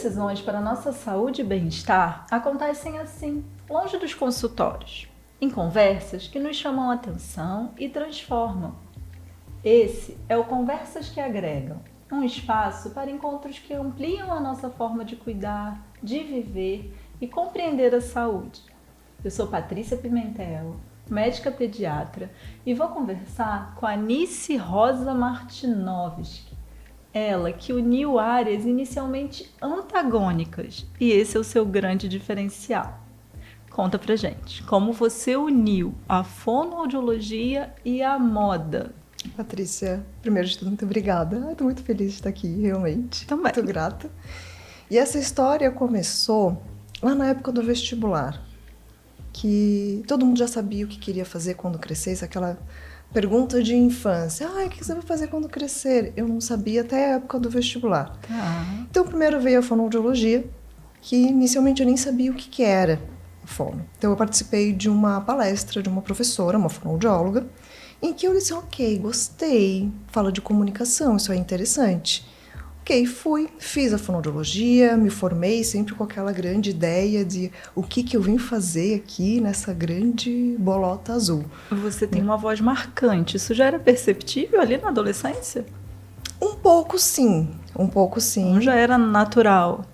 decisões para nossa saúde e bem-estar acontecem assim, longe dos consultórios, em conversas que nos chamam a atenção e transformam. Esse é o Conversas que Agregam, um espaço para encontros que ampliam a nossa forma de cuidar, de viver e compreender a saúde. Eu sou Patrícia Pimentel, médica pediatra, e vou conversar com a Anice Rosa Martinovski. Ela que uniu áreas inicialmente antagônicas, e esse é o seu grande diferencial. Conta pra gente, como você uniu a fonoaudiologia e a moda? Patrícia, primeiro de tudo, muito obrigada. Estou muito feliz de estar aqui, realmente. Também. Muito grata. E essa história começou lá na época do vestibular, que todo mundo já sabia o que queria fazer quando crescesse, aquela pergunta de infância. O que você vai fazer quando crescer? Eu não sabia até a época do vestibular. Então, primeiro veio a fonoaudiologia, que inicialmente eu nem sabia o que era fono. Então, eu participei de uma palestra de uma professora, uma fonoaudióloga, em que eu disse, ok, gostei, fala de comunicação, isso é interessante. Ok, fiz a fonoaudiologia, me formei sempre com aquela grande ideia de o que eu vim fazer aqui nessa grande bolota azul. Você tem uma voz marcante, isso já era perceptível ali na adolescência? Um pouco sim. Já era natural?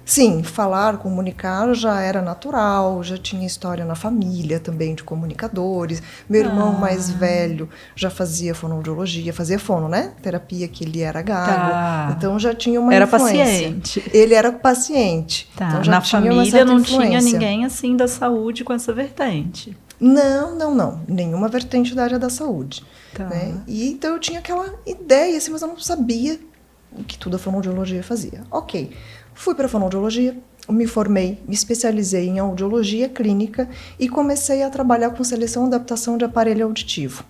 Sim, falar, comunicar já era natural, já tinha história na família também de comunicadores. Meu irmão mais velho já fazia fonoaudiologia, fazia fono, né? Terapia, que ele era gago. Então já tinha uma influência. Era paciente. Ele era paciente. Então já na tinha família não influência. Tinha ninguém assim da saúde com essa vertente? Não. Nenhuma vertente da área da saúde. Né? E então eu tinha aquela ideia, assim, mas eu não sabia o que tudo a fonoaudiologia fazia. Ok. Fui para a fonoaudiologia, me formei, me especializei em audiologia clínica e comecei a trabalhar com seleção e adaptação de aparelho auditivo.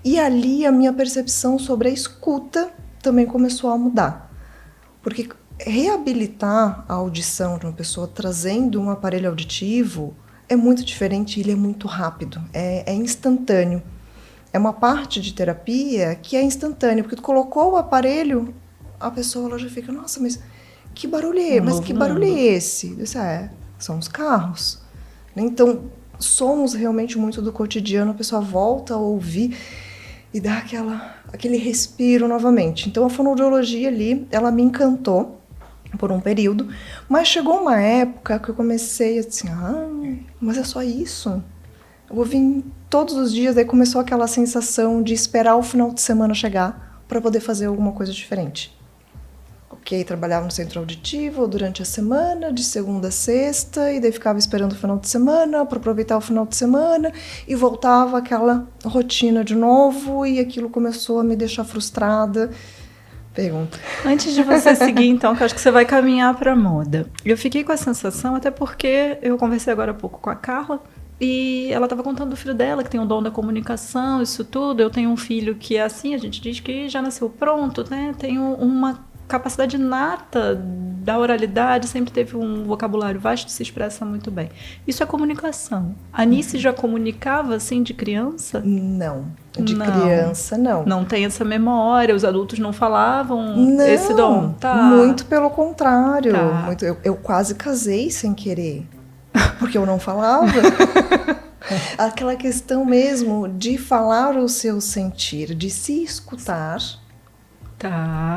E ali a minha percepção sobre a escuta também começou a mudar. Porque reabilitar a audição de uma pessoa trazendo um aparelho auditivo é muito diferente, ele é muito rápido, é instantâneo. É uma parte de terapia que é instantânea, porque tu colocou o aparelho, a pessoa ela já fica, nossa, mas que barulho é esse? Mas que barulho é esse? Eu disse, são os carros. Então, sons realmente muito do cotidiano, a pessoa volta a ouvir e dá aquele respiro novamente. Então, a fonoaudiologia ali, ela me encantou por um período, mas chegou uma época que eu comecei assim, mas é só isso? Eu vou vir todos os dias, daí começou aquela sensação de esperar o final de semana chegar para poder fazer alguma coisa diferente. Ok, trabalhava no centro auditivo durante a semana, de segunda a sexta, e daí ficava esperando o final de semana para aproveitar o final de semana, e voltava aquela rotina de novo, e aquilo começou a me deixar frustrada. Pergunta. Antes de você seguir, então, que eu acho que você vai caminhar para a moda. Eu fiquei com a sensação, até porque eu conversei agora há pouco com a Carla, e ela estava contando do filho dela, que tem o dom da comunicação, isso tudo. Eu tenho um filho que é assim, a gente diz que já nasceu pronto, né? Tem uma capacidade nata da oralidade, sempre teve um vocabulário vasto, se expressa muito bem. Isso é comunicação. A Anice já comunicava assim de criança? Não, criança não. Não tem essa memória, os adultos não falavam esse dom? Muito pelo contrário. Eu quase casei sem querer, porque eu não falava. Aquela questão mesmo de falar o seu sentir, de se escutar.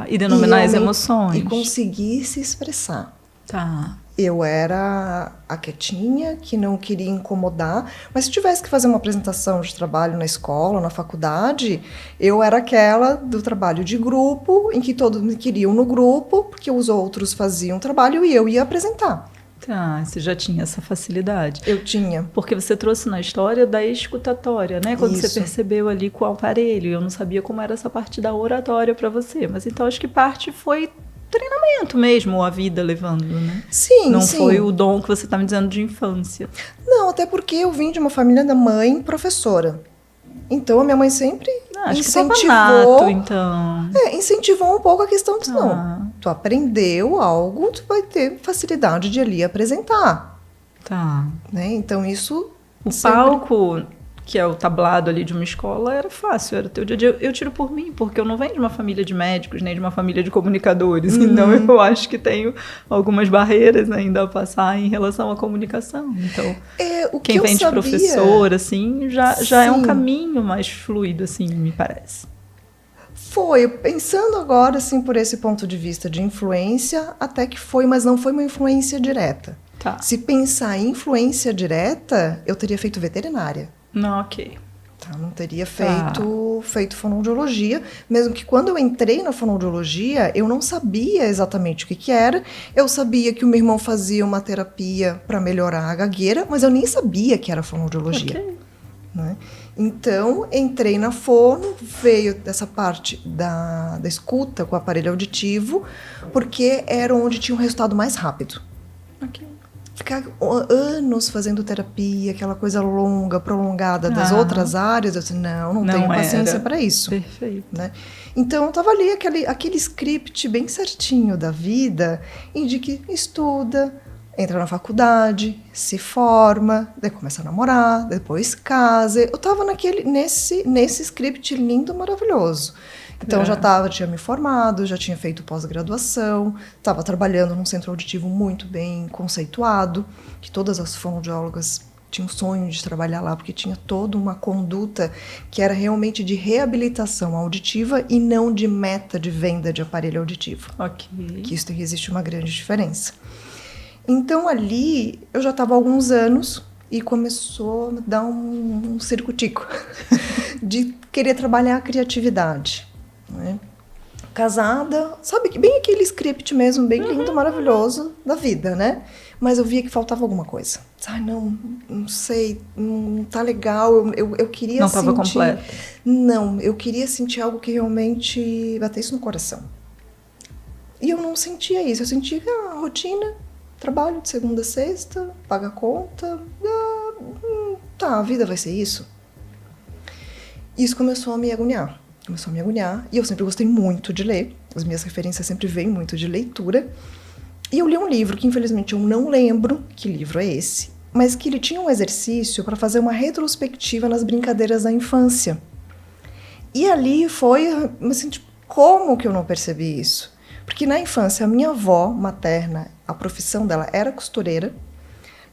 E denominar as emoções. E conseguir se expressar. Tá. Eu era a quietinha, que não queria incomodar, mas se tivesse que fazer uma apresentação de trabalho na escola, na faculdade, eu era aquela do trabalho de grupo, em que todos me queriam no grupo, porque os outros faziam trabalho e eu ia apresentar. Você já tinha essa facilidade. Eu tinha. Porque você trouxe na história da escutatória, né? Quando você percebeu ali com o aparelho. Eu não sabia como era essa parte da oratória para você. Mas então acho que parte foi treinamento mesmo, a vida levando, né? Sim, Não foi o dom que você está me dizendo de infância. Não, até porque eu vim de uma família da mãe professora. Então a minha mãe sempre incentivou. Nato, então. Incentivou um pouco a questão de não. Tu aprendeu algo, tu vai ter facilidade de ali apresentar. Tá. Né? Então isso. O palco que é o tablado ali de uma escola, era fácil, era o teu dia a dia. Eu tiro por mim, porque eu não venho de uma família de médicos, nem de uma família de comunicadores, então eu acho que tenho algumas barreiras ainda a passar em relação à comunicação. Então, quem vem de professor, assim, já é um caminho mais fluido, assim, me parece. Foi, pensando agora, assim, por esse ponto de vista de influência, até que foi, mas não foi uma influência direta. Tá. Se pensar em influência direta, eu teria feito veterinária. Não, ok. Tá, não teria feito fonoaudiologia, mesmo que quando eu entrei na fonoaudiologia, eu não sabia exatamente o que era. Eu sabia que o meu irmão fazia uma terapia para melhorar a gagueira, mas eu nem sabia que era fonoaudiologia. Okay. Né? Então, entrei na fono, veio dessa parte da escuta com o aparelho auditivo, porque era onde tinha um resultado mais rápido. Ok. Ficar anos fazendo terapia, aquela coisa longa, prolongada das outras áreas, eu disse, não tenho paciência para isso. Perfeito. Né? Então, eu estava ali, aquele script bem certinho da vida, de que estuda, entra na faculdade, se forma, daí começa a namorar, depois casa. Eu estava nesse script lindo, maravilhoso. Então, tinha me formado, já tinha feito pós-graduação, estava trabalhando num centro auditivo muito bem conceituado, que todas as fonoaudiólogas tinham sonho de trabalhar lá, porque tinha toda uma conduta que era realmente de reabilitação auditiva e não de meta de venda de aparelho auditivo. Ok. Que isso existe uma grande diferença. Então, ali, eu já estava há alguns anos e começou a dar um circo-tico de querer trabalhar a criatividade. Né? Casada, sabe, bem aquele script mesmo, bem lindo, maravilhoso da vida, né? Mas eu via que faltava alguma coisa. Ai, não sei, não tá legal, eu queria não sentir... Não estava completo. Não, eu queria sentir algo que realmente batesse no coração. E eu não sentia isso, eu sentia a rotina, trabalho de segunda a sexta, paga a conta, a vida vai ser isso. Isso começou a me agoniar. E eu sempre gostei muito de ler. As minhas referências sempre vêm muito de leitura. E eu li um livro que, infelizmente, eu não lembro que livro é esse, mas que ele tinha um exercício para fazer uma retrospectiva nas brincadeiras da infância. E ali foi, assim, tipo, como que eu não percebi isso? Porque na infância, a minha avó materna, a profissão dela era costureira.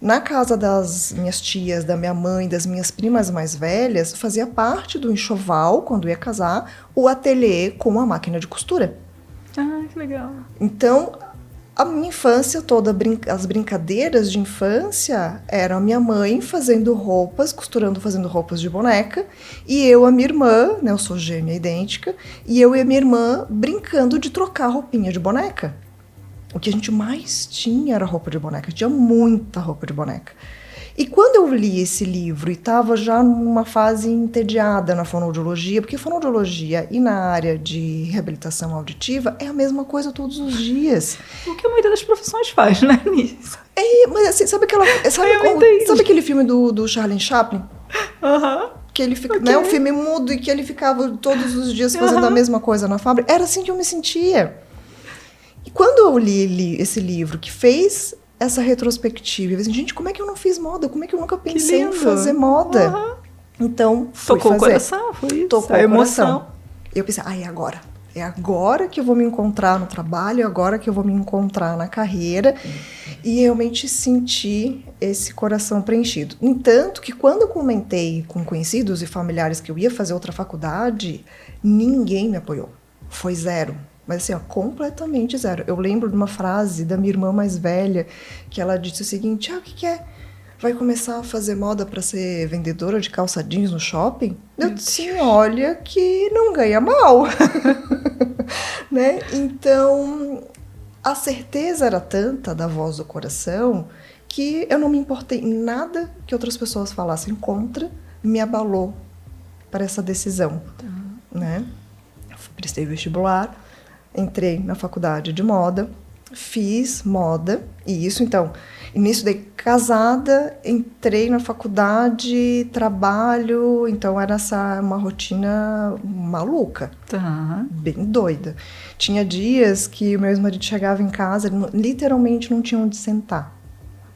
Na casa das minhas tias, da minha mãe, das minhas primas mais velhas, fazia parte do enxoval, quando ia casar, o ateliê com a máquina de costura. Ah, que legal. Então, a minha infância toda, as brincadeiras de infância, eram a minha mãe fazendo roupas, costurando, fazendo roupas de boneca, e eu, a minha irmã, né, eu sou gêmea idêntica, e eu e a minha irmã brincando de trocar roupinha de boneca. O que a gente mais tinha era roupa de boneca, tinha muita roupa de boneca. E quando eu li esse livro e estava já numa fase entediada na fonoaudiologia, porque fonoaudiologia e na área de reabilitação auditiva é a mesma coisa todos os dias. O que a maioria das profissões faz, né, Nisso? Mas assim, sabe aquele filme do Charlie Chaplin? Que ele fica, né, um filme mudo e que ele ficava todos os dias fazendo a mesma coisa na fábrica. Era assim que eu me sentia. E quando eu li esse livro que fez essa retrospectiva, eu falei assim, gente, como é que eu não fiz moda? Como é que eu nunca pensei em fazer moda? Então, fui Tocou fazer. O coração, foi isso? Tocou a emoção. Eu pensei, é agora. É agora que eu vou me encontrar no trabalho, é agora que eu vou me encontrar na carreira. E realmente senti esse coração preenchido. No entanto, que quando eu comentei com conhecidos e familiares que eu ia fazer outra faculdade, ninguém me apoiou. Foi zero. Mas assim, completamente zero. Eu lembro de uma frase da minha irmã mais velha, que ela disse o seguinte, o que é? Vai começar a fazer moda para ser vendedora de calça jeans no shopping? Eu disse, olha que não ganha mal. Né? Então, a certeza era tanta da voz do coração que eu não me importei em nada que outras pessoas falassem contra, me abalou para essa decisão. Né? Prestei vestibular, entrei na faculdade de moda, fiz moda, e isso então, início daí casada, entrei na faculdade, trabalho, então era uma rotina maluca, bem doida. Tinha dias que o meu ex-marido chegava em casa, ele literalmente não tinha onde sentar.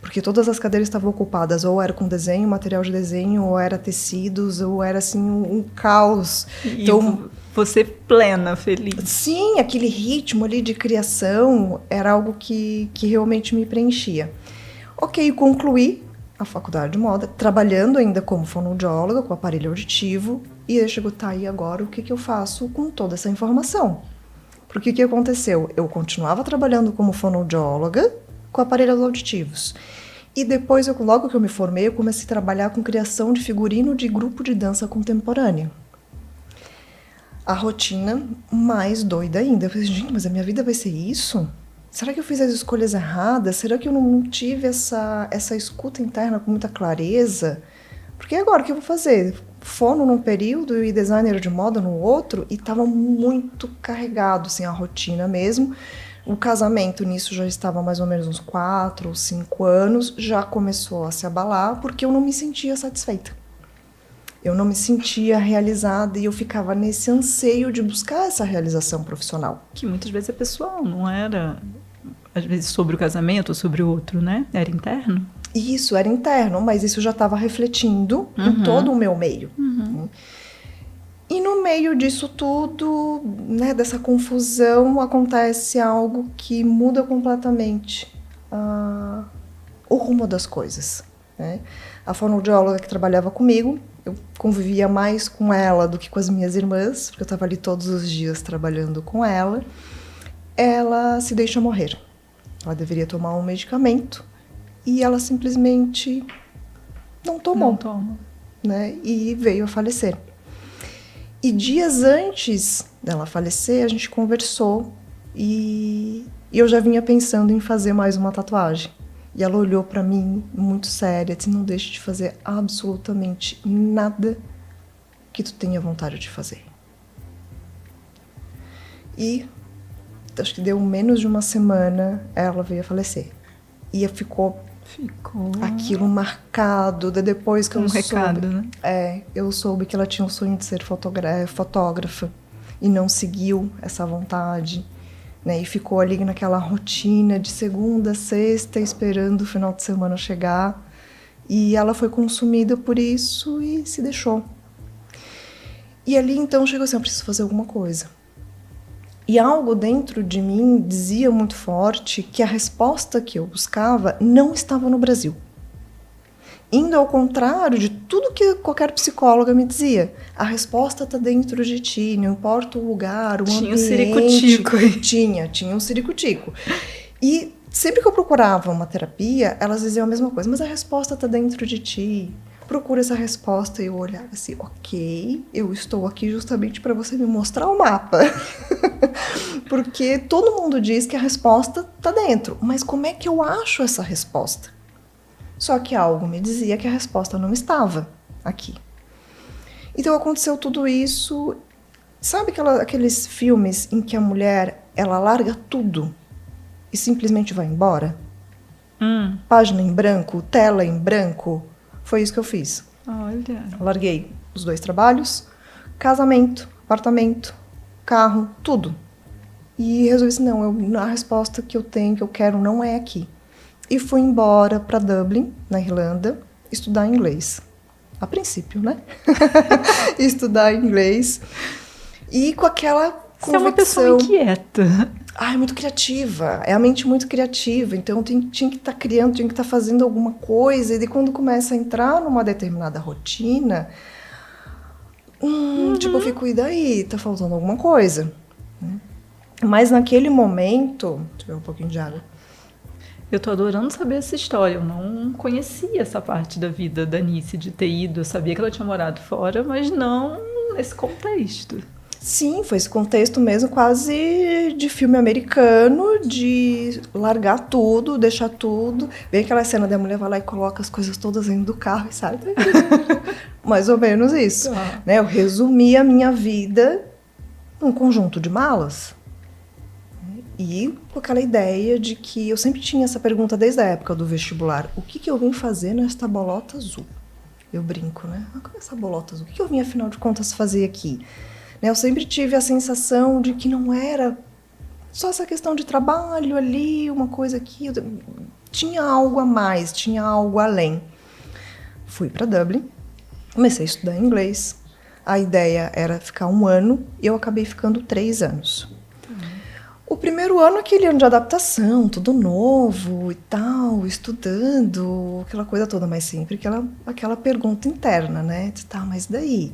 Porque todas as cadeiras estavam ocupadas, ou era com desenho, material de desenho, ou era tecidos, ou era assim um caos. E então, você plena, feliz. Sim, aquele ritmo ali de criação era algo que realmente me preenchia. Ok, concluí a faculdade de moda, trabalhando ainda como fonoaudióloga, com aparelho auditivo, e eu chego, tá, e agora o que eu faço com toda essa informação? Porque o que aconteceu? Eu continuava trabalhando como fonoaudióloga, com aparelhos auditivos. E depois, logo que eu me formei, eu comecei a trabalhar com criação de figurino de grupo de dança contemporânea. A rotina mais doida ainda. Eu falei, gente, mas a minha vida vai ser isso? Será que eu fiz as escolhas erradas? Será que eu não tive essa escuta interna com muita clareza? Porque agora o que eu vou fazer? Fono num período e designer de moda no outro, e estava muito carregado, assim, a rotina mesmo. O casamento nisso já estava mais ou menos uns 4 ou 5 anos, já começou a se abalar porque eu não me sentia satisfeita. Eu não me sentia realizada e eu ficava nesse anseio de buscar essa realização profissional. Que muitas vezes é pessoal, não era, às vezes, sobre o casamento ou sobre o outro, né? Era interno. Isso, era interno, mas isso já estava refletindo em todo o meu meio. E no meio disso tudo, né, dessa confusão, acontece algo que muda completamente o rumo das coisas, né? A fonoaudióloga que trabalhava comigo, eu convivia mais com ela do que com as minhas irmãs, porque eu estava ali todos os dias trabalhando com ela. Ela se deixa morrer. Ela deveria tomar um medicamento e ela simplesmente não tomou. Não toma. Né, e veio a falecer. E dias antes dela falecer, a gente conversou e eu já vinha pensando em fazer mais uma tatuagem. E ela olhou pra mim muito séria, disse, não deixe de fazer absolutamente nada que tu tenha vontade de fazer. E acho que deu menos de uma semana, ela veio a falecer. E ficou aquilo marcado, depois que eu soube. Recado, né? Eu soube que ela tinha o sonho de ser fotógrafa e não seguiu essa vontade, né? E ficou ali naquela rotina de segunda a sexta, esperando o final de semana chegar. E ela foi consumida por isso e se deixou. E ali então chegou assim, eu preciso fazer alguma coisa. E algo dentro de mim dizia muito forte que a resposta que eu buscava não estava no Brasil. Indo ao contrário de tudo que qualquer psicóloga me dizia. A resposta está dentro de ti, não importa o lugar, o ambiente. Tinha um ciricutico. Tinha um ciricutico. E sempre que eu procurava uma terapia, elas diziam a mesma coisa, mas a resposta está dentro de ti. Procura essa resposta. E eu olhava assim, ok, eu estou aqui justamente para você me mostrar o mapa. Porque todo mundo diz que a resposta está dentro. Mas como é que eu acho essa resposta? Só que algo me dizia que a resposta não estava aqui. Então aconteceu tudo isso. Sabe aqueles filmes em que a mulher, ela larga tudo e simplesmente vai embora? Página em branco, tela em branco. Foi isso que eu fiz. Olha. Larguei os 2 trabalhos, casamento, apartamento, carro, tudo. E resolvi assim, não, a resposta que eu tenho, que eu quero, não é aqui. E fui embora para Dublin, na Irlanda, estudar inglês. A princípio, né? Estudar inglês. E com aquela convicção... Você é uma pessoa inquieta. Muito criativa. É a mente muito criativa. Então, tinha que estar criando, tinha que estar fazendo alguma coisa. E daí, quando começa a entrar numa determinada rotina, eu fico, e daí? Tá faltando alguma coisa. Mas naquele momento... Deixa eu ver um pouquinho de água. Eu tô adorando saber essa história. Eu não conhecia essa parte da vida da Anice, de ter ido. Eu sabia que ela tinha morado fora, mas não nesse contexto. Sim, foi esse contexto mesmo, quase de filme americano, de largar tudo, deixar tudo. Vem aquela cena da mulher vai lá e coloca as coisas todas dentro do carro e sai. Mais ou menos isso. Né? Eu resumi a minha vida num conjunto de malas. E com aquela ideia de que eu sempre tinha essa pergunta desde a época do vestibular. O que eu vim fazer nesta bolota azul? Eu brinco, né? Como é essa bolota azul? O que eu vim, afinal de contas, fazer aqui? Eu sempre tive a sensação de que não era só essa questão de trabalho ali, uma coisa aqui. tinha algo a mais, tinha algo além. Fui para Dublin, comecei a estudar inglês. A ideia era ficar 1 ano e eu acabei ficando 3 anos. O primeiro ano, aquele ano de adaptação, tudo novo e tal, estudando, aquela coisa toda, mas sempre aquela pergunta interna, né? Tá, mas daí?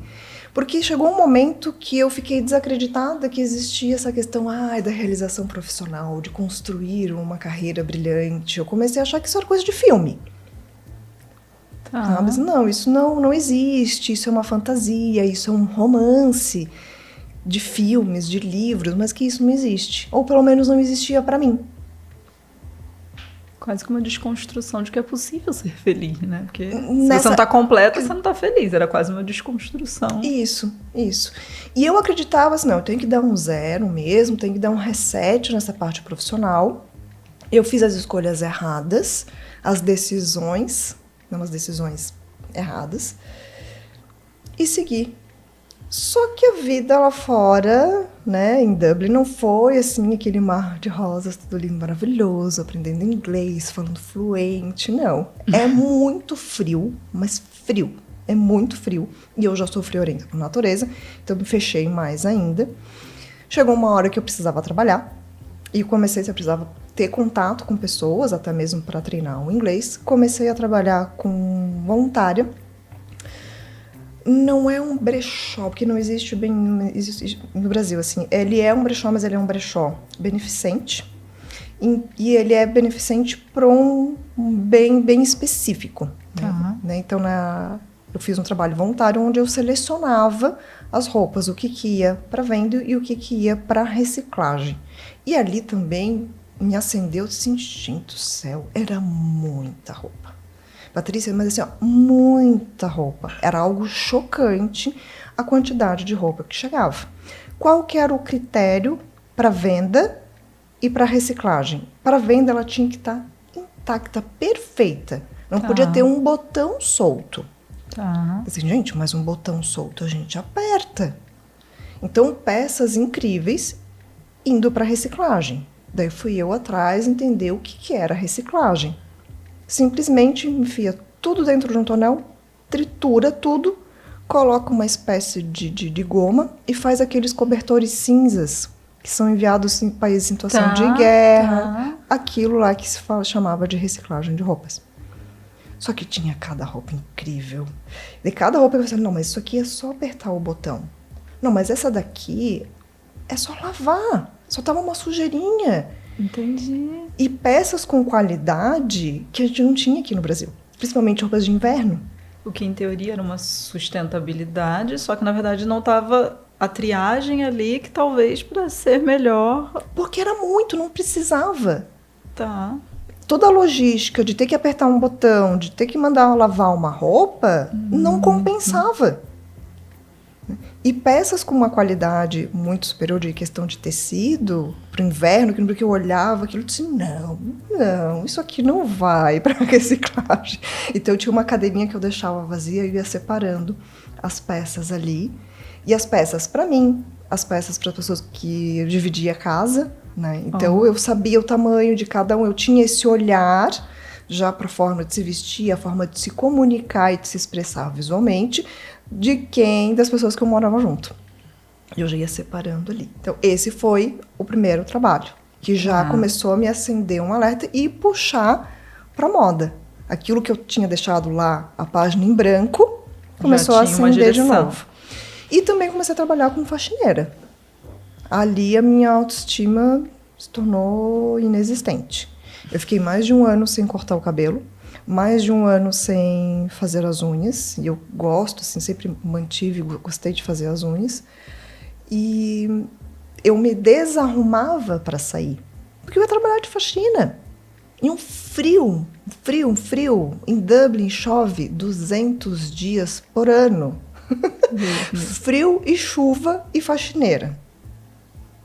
Porque chegou um momento que eu fiquei desacreditada que existia essa questão da realização profissional, de construir uma carreira brilhante. Eu comecei a achar que isso era coisa de filme. Sabe? Não, isso não existe, isso é uma fantasia, isso é um romance de filmes, de livros, mas que isso não existe. Ou pelo menos não existia para mim. Quase que uma desconstrução de que é possível ser feliz, né? Porque se você não tá completa, você não tá feliz. Era quase uma desconstrução. Isso. E eu acreditava assim, não, eu tenho que dar um 0 mesmo, tenho que dar um reset nessa parte profissional. Eu fiz as escolhas erradas, as decisões erradas, e segui. Só que a vida lá fora, né, em Dublin, não foi assim, aquele mar de rosas, tudo lindo, maravilhoso, aprendendo inglês, falando fluente, não. É muito frio, mas frio. É muito frio. E eu já sou friorenta por natureza, então me fechei mais ainda. Chegou uma hora que eu precisava trabalhar, e eu precisava ter contato com pessoas, até mesmo para treinar o inglês. Comecei a trabalhar com voluntária. Não é um brechó, porque não existe no Brasil, assim. Ele é um brechó, mas ele é um brechó beneficente. E ele é beneficente para um bem específico. Né? Então, eu fiz um trabalho voluntário onde eu selecionava as roupas, o que ia para venda e o que ia para reciclagem. E ali também me acendeu assim, gente do céu, era muita roupa. Patrícia, mas assim, muita roupa. Era algo chocante a quantidade de roupa que chegava. Qual que era o critério para venda e para reciclagem? Para venda, ela tinha que estar intacta, perfeita. Não podia ter um botão solto. Assim, gente, mas um botão solto a gente aperta. Então, peças incríveis indo para reciclagem. Daí fui eu atrás entender o que era reciclagem. Simplesmente enfia tudo dentro de um tonel, tritura tudo, coloca uma espécie de goma e faz aqueles cobertores cinzas que são enviados em países em situação de guerra. Aquilo lá que chamava de reciclagem de roupas. Só que tinha cada roupa incrível. De cada roupa eu pensava, não, mas isso aqui é só apertar o botão. Não, mas essa daqui é só lavar. Só tava uma sujeirinha. Entendi. E peças com qualidade que a gente não tinha aqui no Brasil. Principalmente roupas de inverno. O que em teoria era uma sustentabilidade, só que na verdade não estava a triagem ali, que talvez para ser melhor. Porque era muito, não precisava. Toda a logística de ter que apertar um botão, de ter que mandar lavar uma roupa, não compensava. E peças com uma qualidade muito superior de questão de tecido, para o inverno, que eu olhava aquilo e disse, não, isso aqui não vai para reciclagem. Então eu tinha uma cadeirinha que eu deixava vazia e ia separando as peças ali. E as peças para mim, as peças para as pessoas que eu dividia a casa, né? Então eu sabia o tamanho de cada um, eu tinha esse olhar já para a forma de se vestir, a forma de se comunicar e de se expressar visualmente, das pessoas que eu morava junto. Eu já ia separando ali. Então, esse foi o primeiro trabalho, que já começou a me acender um alerta e puxar para moda. Aquilo que eu tinha deixado lá, a página em branco, começou a acender de novo. E também comecei a trabalhar como faxineira. Ali a minha autoestima se tornou inexistente. Eu fiquei mais de 1 ano sem cortar o cabelo, mais de 1 ano sem fazer as unhas, e eu gosto, assim, sempre gostei de fazer as unhas, e eu me desarrumava para sair, porque eu ia trabalhar de faxina, e um frio, em Dublin chove 200 dias por ano, frio e chuva e faxineira,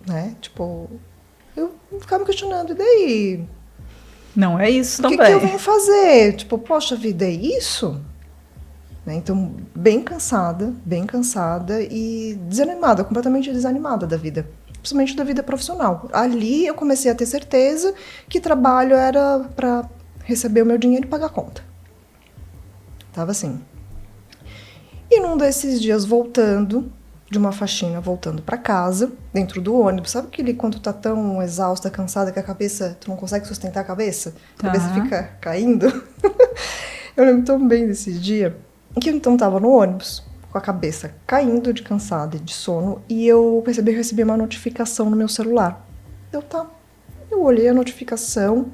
né, tipo, eu ficava me questionando, e daí? Não é isso também. O que eu vou fazer? Tipo, poxa vida, é isso? Né? Então, bem cansada e desanimada, completamente desanimada da vida. Principalmente da vida profissional. Ali eu comecei a ter certeza que trabalho era para receber o meu dinheiro e pagar a conta. Tava assim. E num desses dias voltando, de uma faxina, voltando pra casa, dentro do ônibus, sabe aquele quando tu tá tão exausta, cansada, que a cabeça, tu não consegue sustentar a cabeça? A cabeça fica caindo? Eu lembro tão bem desse dia, que eu então tava no ônibus, com a cabeça caindo de cansada e de sono, e eu percebi que eu recebi uma notificação no meu celular. Eu olhei a notificação.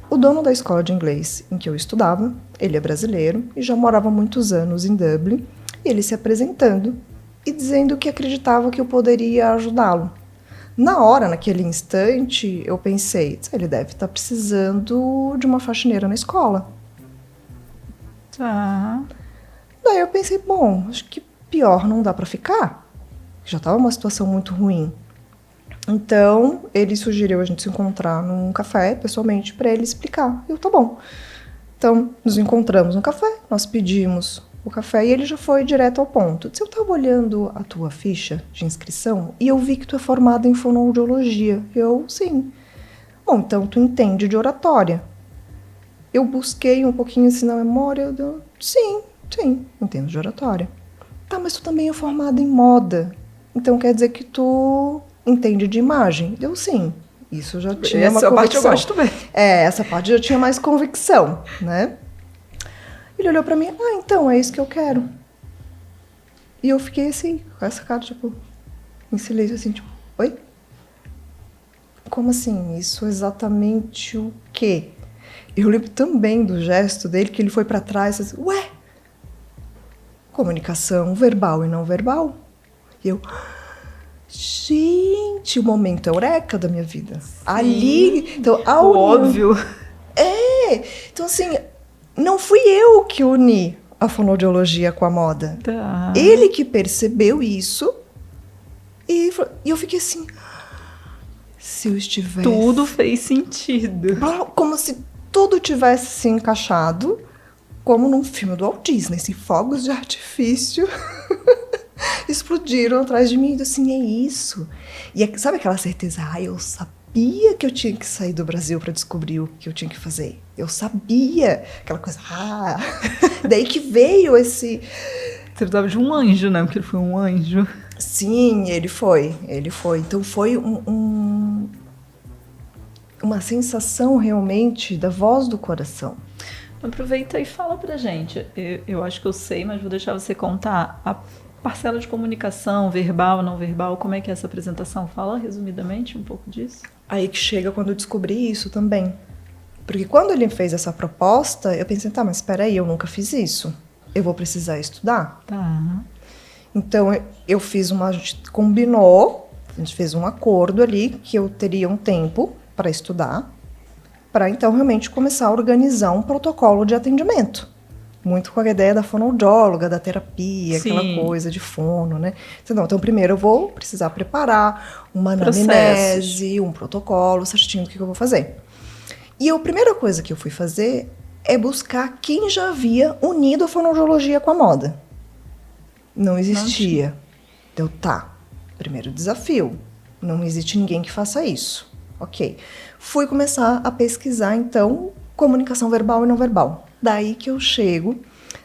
O dono da escola de inglês em que eu estudava, ele é brasileiro e já morava há muitos anos em Dublin, e ele se apresentando e dizendo que acreditava que eu poderia ajudá-lo. Na hora, naquele instante, eu pensei, ele deve estar precisando de uma faxineira na escola. Tá. Daí eu pensei, bom, acho que pior não dá pra ficar. Já estava uma situação muito ruim. Então, ele sugeriu a gente se encontrar num café, pessoalmente, para ele explicar. Eu, tá bom. Então, nos encontramos no café, nós pedimos o café e ele já foi direto ao ponto. Eu estava olhando a tua ficha de inscrição e eu vi que tu é formada em fonoaudiologia. Eu, sim. Bom, então tu entende de oratória. Eu busquei um pouquinho assim na memória. Sim, entendo de oratória. Tá, mas tu também é formada em moda. Então quer dizer que tu entende de imagem? Eu, sim. Isso já tinha uma convicção. Essa parte eu gosto bem. Essa parte já tinha mais convicção, né? Ele olhou pra mim, então, é isso que eu quero. E eu fiquei assim, com essa cara, tipo, em silêncio, assim, tipo, oi? Como assim? Isso exatamente o quê? Eu lembro também do gesto dele, que ele foi pra trás, assim, ué? Comunicação verbal e não verbal. E eu, gente, o momento eureka da minha vida. Sim. Ali, então, óbvio. Então assim, não fui eu que uni a fonoaudiologia com a moda. Tá. Ele que percebeu isso e eu fiquei assim, se eu estivesse... Tudo fez sentido. Como se tudo tivesse se encaixado, como num filme do Walt Disney, assim, fogos de artifício explodiram atrás de mim, assim, é isso. E sabe aquela certeza, eu sabia que eu tinha que sair do Brasil para descobrir o que eu tinha que fazer. Eu sabia, aquela coisa, daí que veio esse... Você precisava de um anjo, né? Porque ele foi um anjo. Sim, ele foi. Então foi uma sensação realmente da voz do coração. Aproveita e fala pra gente. Eu acho que eu sei, mas vou deixar você contar a parcela de comunicação, verbal, não verbal, como é que é essa apresentação? Fala resumidamente um pouco disso. Aí que chega quando eu descobri isso também. Porque quando ele fez essa proposta, eu pensei, mas espera aí, eu nunca fiz isso. Eu vou precisar estudar. Tá. Então, a gente combinou, a gente fez um acordo ali que eu teria um tempo para estudar, para então realmente começar a organizar um protocolo de atendimento. Muito com a ideia da fonoaudióloga, da terapia, Sim. Aquela coisa de fono, né? Então, primeiro eu vou precisar preparar uma anamnese, um protocolo certinho do que eu vou fazer. E a primeira coisa que eu fui fazer é buscar quem já havia unido a fonoaudiologia com a moda. Não existia. Então, primeiro desafio. Não existe ninguém que faça isso. Ok. Fui começar a pesquisar, então, comunicação verbal e não verbal. Daí que eu chego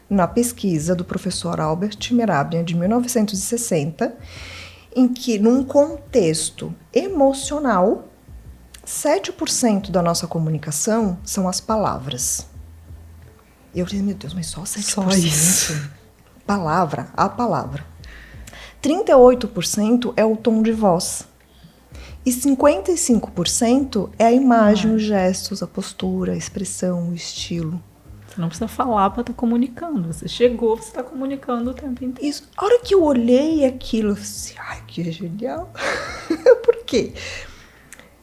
na pesquisa do professor Albert Mehrabian, de 1960, em que, num contexto emocional, 7% da nossa comunicação são as palavras. E eu falei, meu Deus, mas só 7%? Só isso. A palavra. 38% é o tom de voz. E 55% é a imagem, os gestos, a postura, a expressão, o estilo. Você não precisa falar para estar comunicando. Você chegou, você está comunicando o tempo inteiro. Isso. A hora que eu olhei aquilo, eu disse, que genial. Por quê?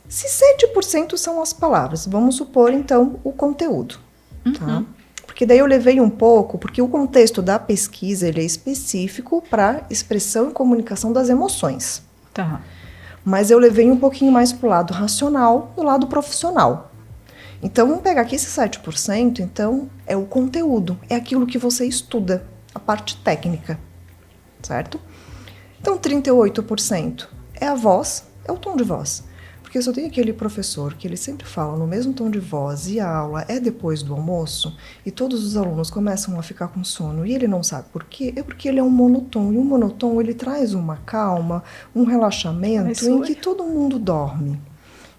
Se 7% são as palavras, vamos supor, então, o conteúdo. Tá? Porque daí eu levei um pouco, porque o contexto da pesquisa ele é específico para expressão e comunicação das emoções. Tá. Mas eu levei um pouquinho mais para o lado racional, do lado profissional. Então, vamos pegar aqui esse 7%, então, é o conteúdo, é aquilo que você estuda, a parte técnica, certo? Então, 38% é a voz, é o tom de voz. Porque Porque se eu tenho aquele professor que ele sempre fala no mesmo tom de voz e a aula é depois do almoço e todos os alunos começam a ficar com sono e ele não sabe por quê, é porque ele é um monotom. E um monotom ele traz uma calma, um relaxamento em que todo mundo dorme.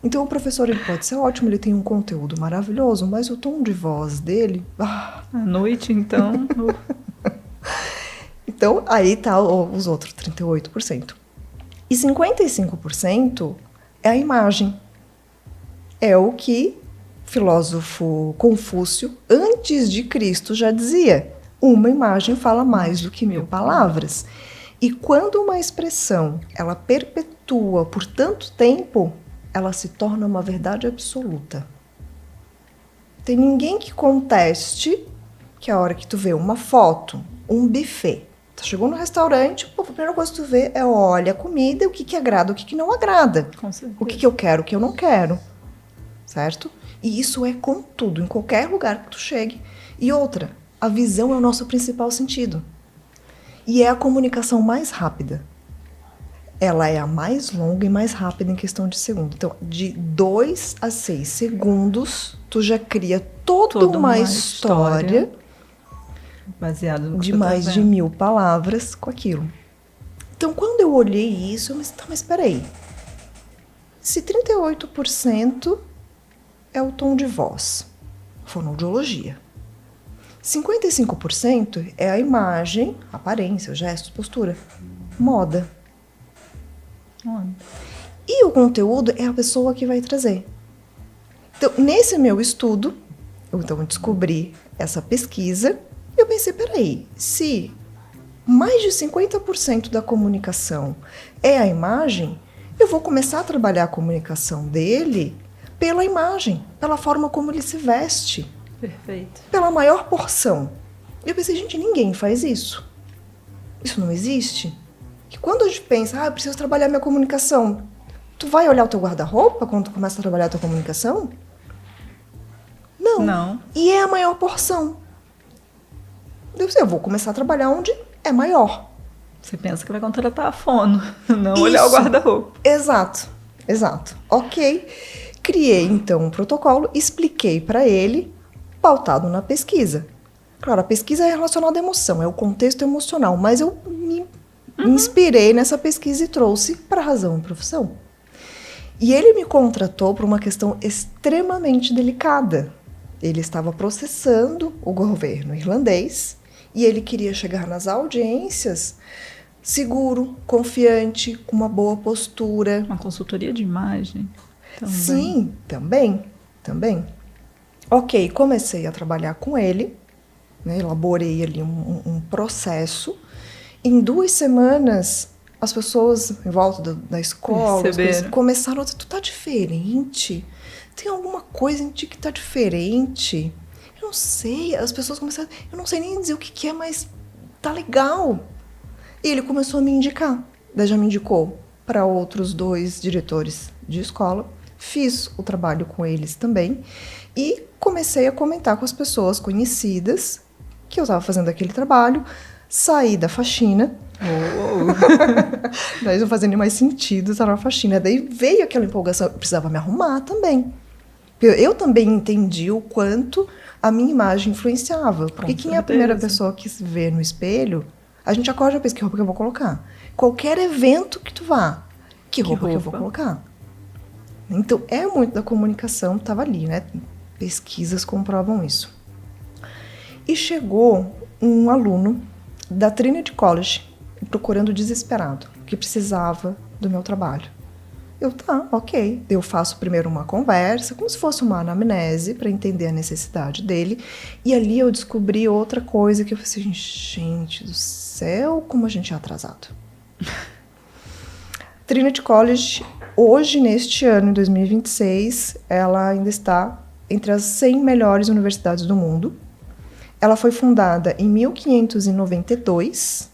Então o professor ele pode ser ótimo, ele tem um conteúdo maravilhoso, mas o tom de voz dele... À noite, então... Então, aí tá os outros 38%. E 55% é a imagem. É o que o filósofo Confúcio, antes de Cristo, já dizia. Uma imagem fala mais do que 1000 palavras. E quando uma expressão ela perpetua por tanto tempo, ela se torna uma verdade absoluta. Tem ninguém que conteste que a hora que tu vê uma foto, um buffet, tu chegou no restaurante, a primeira coisa que tu vê é olha a comida, o que agrada, o que não agrada. Com certeza. O que eu quero, o que eu não quero. Certo? E isso é com tudo, em qualquer lugar que tu chegue. E outra, a visão é o nosso principal sentido. E é a comunicação mais rápida. Ela é a mais longa e mais rápida em questão de segundo. Então, de 2 a 6 segundos, tu já cria toda uma história baseado no que de mais de 1000 palavras com aquilo. Então, quando eu olhei isso, eu disse, mas espera aí. Se 38% é o tom de voz, fonoaudiologia. 55% é a imagem, aparência, gestos, postura, moda. E o conteúdo é a pessoa que vai trazer. Então, nesse meu estudo, eu descobri essa pesquisa e eu pensei, peraí, se mais de 50% da comunicação é a imagem, eu vou começar a trabalhar a comunicação dele pela imagem, pela forma como ele se veste. Perfeito. Pela maior porção. E eu pensei, gente, ninguém faz isso. Isso não existe. Que quando a gente pensa, eu preciso trabalhar minha comunicação, tu vai olhar o teu guarda-roupa quando tu começa a trabalhar a tua comunicação? Não. E é a maior porção. Eu vou começar a trabalhar onde é maior. Você pensa que vai contratar a fono, não olhar o guarda-roupa. Exato. Ok. Criei, então, um protocolo, expliquei para ele, pautado na pesquisa. Claro, a pesquisa é relacionada à emoção, é o contexto emocional, mas eu me inspirei nessa pesquisa e trouxe para a razão e profissão. E ele me contratou por uma questão extremamente delicada. Ele estava processando o governo irlandês e ele queria chegar nas audiências seguro, confiante, com uma boa postura. Uma consultoria de imagem. Também. Sim, também. Ok, comecei a trabalhar com ele, né, elaborei ali um processo. Em 2 semanas, as pessoas em volta da escola começaram a dizer, tu tá diferente? Tem alguma coisa em ti que tá diferente? Eu não sei, as pessoas começaram, eu não sei nem dizer o que é, mas tá legal. E ele começou a me indicar, daí já me indicou para outros 2 diretores de escola. Fiz o trabalho com eles também e comecei a comentar com as pessoas conhecidas que eu estava fazendo aquele trabalho. Saí da faxina. Daí não fazia nem mais sentido estar na faxina. Daí veio aquela empolgação, eu precisava me arrumar também. Eu também entendi o quanto a minha imagem influenciava. Porque quem é a primeira pessoa que se vê no espelho, a gente acorda e pensa, que roupa que eu vou colocar? Qualquer evento que tu vá, que roupa que eu vou colocar? Então, é muito da comunicação, estava ali, né? Pesquisas comprovam isso. E chegou um aluno da Trinity College, procurando desesperado, que precisava do meu trabalho. Eu, tá, ok. Eu faço primeiro uma conversa, como se fosse uma anamnese, para entender a necessidade dele. E ali eu descobri outra coisa que eu falei assim, gente do céu, como a gente é atrasado. Trinity College, hoje, neste ano, em 2026, ela ainda está entre as 100 melhores universidades do mundo. Ela foi fundada em 1592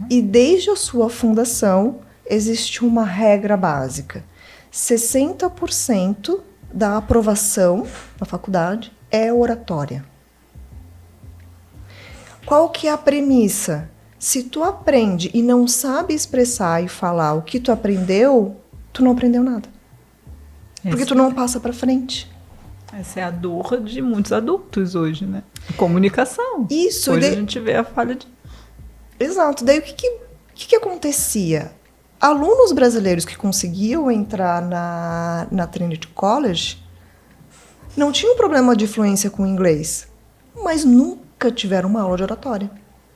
e desde a sua fundação existe uma regra básica. 60% da aprovação na faculdade é oratória. Qual que é a premissa? Se tu aprende e não sabe expressar e falar o que tu aprendeu, tu não aprendeu nada. Porque tu não passa para frente. Essa é a dor de muitos adultos hoje, né? Comunicação. Isso. Hoje a gente vê a falha de... Exato. Daí o que acontecia? Alunos brasileiros que conseguiam entrar na Trinity College não tinham problema de fluência com o inglês, mas nunca tiveram uma aula de oratória.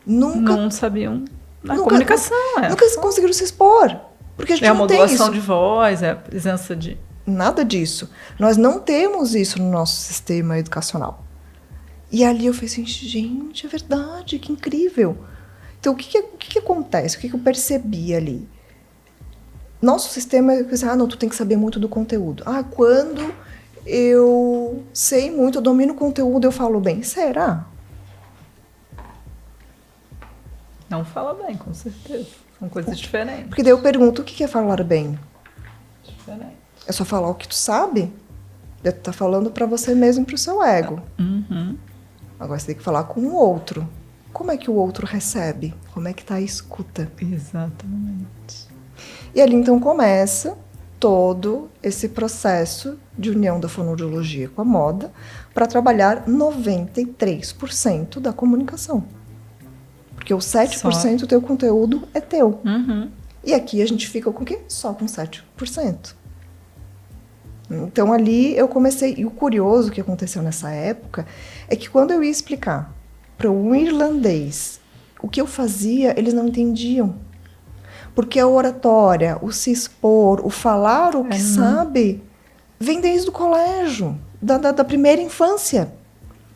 Nunca. Não sabiam a comunicação. Nunca conseguiram se expor. Porque a gente é a não tem isso. modulação de voz, é a presença de... Nada disso. Nós não temos isso no nosso sistema educacional. E ali eu falei assim, gente, é verdade, que incrível. Então, o que acontece? O que eu percebi ali? Nosso sistema é assim, não, tu tem que saber muito do conteúdo. Quando eu sei muito, eu domino o conteúdo, eu falo bem. Será? Não fala bem, com certeza. São coisas diferentes. Porque daí eu pergunto, o que é falar bem? Diferente. É só falar o que tu sabe? Tu tá falando para você mesmo e pro seu ego. Uhum. Agora você tem que falar com o outro. Como é que o outro recebe? Como é que tá a escuta? Exatamente. E ali então começa todo esse processo de união da fonoaudiologia com a moda para trabalhar 93% da comunicação. Porque o 7% do teu conteúdo é teu. Uhum. E aqui a gente fica com o quê? Só com 7%. Então ali eu comecei... E o curioso que aconteceu nessa época é que quando eu ia explicar para um irlandês o que eu fazia, eles não entendiam. Porque a oratória, o se expor, o falar o que sabe, vem desde o colégio, da primeira infância.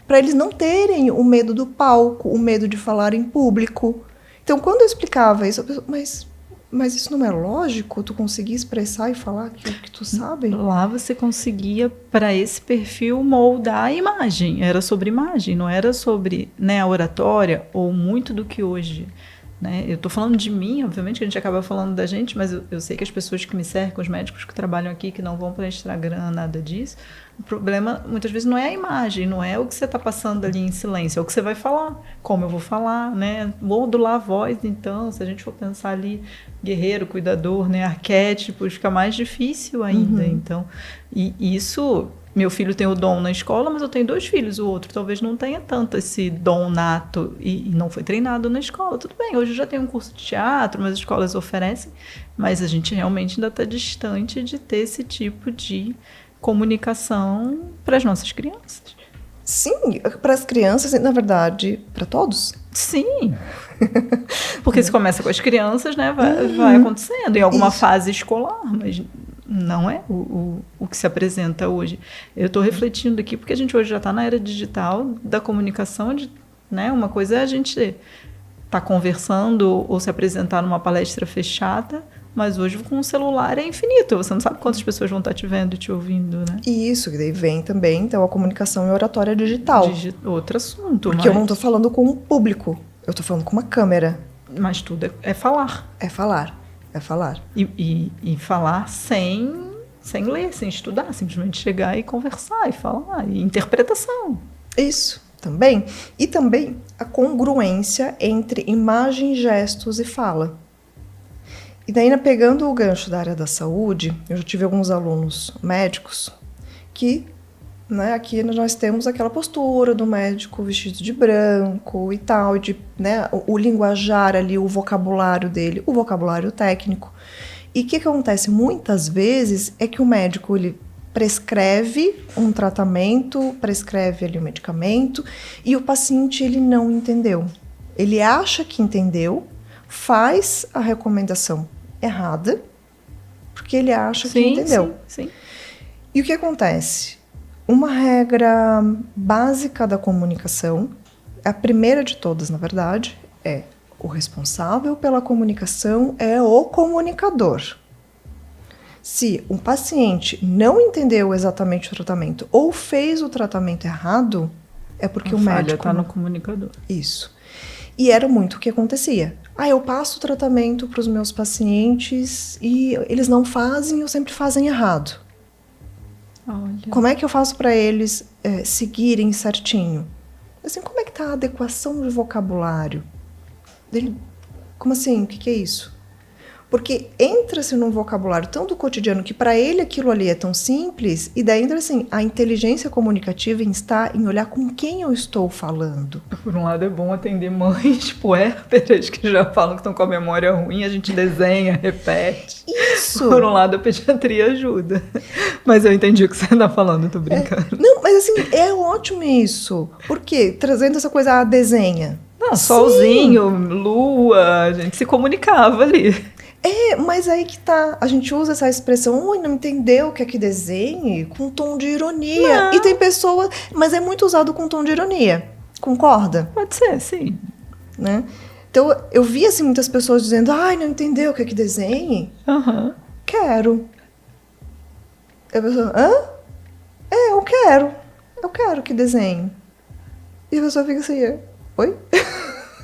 Para eles não terem o medo do palco, o medo de falar em público. Então, quando eu explicava isso, eu pensava, mas isso não é lógico? Tu conseguir expressar e falar aquilo que tu sabe? Lá você conseguia, para esse perfil, moldar a imagem. Era sobre imagem, não era sobre, né, a oratória, ou muito do que hoje... Né? Eu estou falando de mim, obviamente que a gente acaba falando da gente, mas eu sei que as pessoas que me cercam, os médicos que trabalham aqui, que não vão para Instagram, nada disso, o problema muitas vezes não é a imagem, não é o que você está passando ali em silêncio, é o que você vai falar, como eu vou falar, né? Modular a voz, então, se a gente for pensar ali, guerreiro, cuidador, né? Arquétipos, fica mais difícil ainda. Então, e isso... Meu filho tem o dom na escola, mas eu tenho 2 filhos. O outro talvez não tenha tanto esse dom nato e não foi treinado na escola. Tudo bem, hoje já tem um curso de teatro, mas as escolas oferecem, mas a gente realmente ainda está distante de ter esse tipo de comunicação para as nossas crianças. Sim, para as crianças e, na verdade, para todos. Sim, porque se começa com as crianças, né, vai acontecendo em alguma fase escolar, mas... Não é o que se apresenta hoje. Eu estou refletindo aqui porque a gente hoje já está na era digital da comunicação. Né? Uma coisa é a gente estar conversando ou se apresentar numa palestra fechada, mas hoje com o celular é infinito. Você não sabe quantas pessoas vão estar te vendo e te ouvindo. Né? Isso, que daí vem também então, a comunicação e a oratória digital. Outro assunto. Porque eu não estou falando com um público, eu estou falando com uma câmera. Mas tudo é falar. É falar. É falar. E falar sem ler, sem estudar, simplesmente chegar e conversar e falar, e interpretação. Isso, também. E também a congruência entre imagem, gestos e fala. E daí, pegando o gancho da área da saúde, eu já tive alguns alunos médicos que, né, aqui nós temos aquela postura do médico vestido de branco e tal, né, o linguajar ali, o vocabulário dele, o vocabulário técnico. E o que acontece muitas vezes é que o médico ele prescreve um tratamento, prescreve ali um medicamento e o paciente ele não entendeu. Ele acha que entendeu, faz a recomendação errada, porque ele acha que entendeu. Sim. E o que acontece? Uma regra básica da comunicação, a primeira de todas, na verdade, é o responsável pela comunicação é o comunicador. Se um paciente não entendeu exatamente o tratamento ou fez o tratamento errado, é porque o médico... está no comunicador. Isso. E era muito o que acontecia. Eu passo o tratamento para os meus pacientes e eles não fazem ou sempre fazem errado. Olha. Como é que eu faço para eles seguirem certinho? Assim, como é que está a adequação de vocabulário? Como assim? O que é isso? Porque entra-se num vocabulário tão do cotidiano que para ele aquilo ali é tão simples, e daí entra assim, a inteligência comunicativa está em olhar com quem eu estou falando. Por um lado é bom atender mães puérperas que já falam que estão com a memória ruim, a gente desenha, repete. Isso! Por um lado a pediatria ajuda. Mas eu entendi o que você está falando, tô brincando. Não, mas assim, é ótimo isso. Por quê? Trazendo essa coisa, desenha. Não, solzinho, lua, a gente se comunicava ali. Mas aí que tá. A gente usa essa expressão, ui, não entendeu o que é que desenhe, com tom de ironia. Não. E tem pessoas. Mas é muito usado com tom de ironia. Concorda? Pode ser, sim. Né? Então, eu vi assim, muitas pessoas dizendo, ai, não entendeu o que é que desenhe? Uhum. Quero. E a pessoa, hã? Eu quero. Eu quero que desenhe. E a pessoa fica assim, oi?